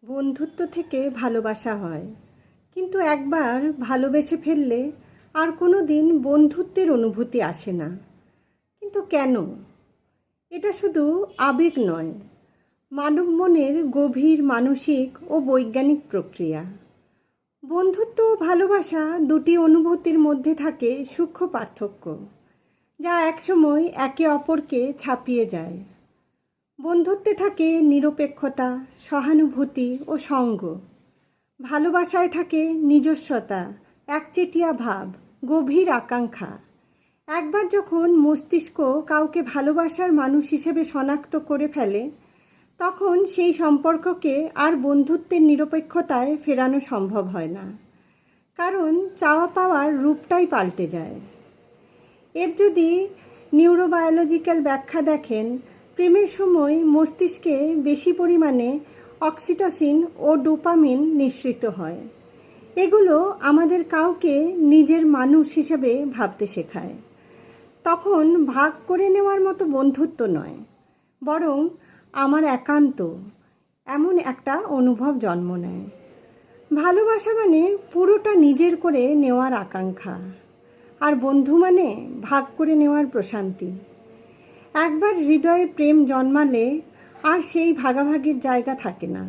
বন্ধুত্ব থেকে ভালোবাসা হয়, কিন্তু একবার ভালোবেসে ফেললে আর কোনো দিন বন্ধুত্বের অনুভূতি আসে না। কিন্তু কেন? এটা শুধু আবেগ নয়, মানব মনের গভীর মানসিক ও বৈজ্ঞানিক প্রক্রিয়া। বন্ধুত্ব ও ভালোবাসা দুটি অনুভূতির মধ্যে থাকে সূক্ষ্ম পার্থক্য, যা একসময় একে অপরকে ছাপিয়ে যায়। বন্ধুত্বে থাকে নিরপেক্ষতা, সহানুভূতি ও সঙ্গ। ভালোবাসায় থাকে নিজস্বতা, একচেটিয়া ভাব, গভীর আকাঙ্ক্ষা। একবার যখন মস্তিষ্ক কাউকে ভালোবাসার মানুষ হিসেবে শনাক্ত করে ফেলে, তখন সেই সম্পর্ককে আর বন্ধুত্বের নিরপেক্ষতায় ফেরানো সম্ভব হয় না, কারণ চাওয়া পাওয়ার রূপটাই পাল্টে যায়। এর যদি নিউরোবায়োলজিক্যাল ব্যাখ্যা দেখেন, প্রেমের সময় মস্তিষ্কে বেশি পরিমাণে অক্সিটোসিন ও ডোপামিন নিঃসৃত হয়। এগুলো আমাদের কাউকে নিজের মানুষ হিসেবে ভাবতে শেখায়। তখন ভাগ করে নেওয়ার মতো বন্ধুত্ব নয়, বরং আমার একান্ত এমন একটা অনুভব জন্ম নেয়। ভালোবাসা মানে পুরোটা নিজের করে নেওয়ার আকাঙ্ক্ষা, আর বন্ধু মানে ভাগ করে নেওয়ার প্রশান্তি। একবার হৃদয়ে প্রেম জন্মালে আর সেই ভাগাভাগির জায়গা থাকে না।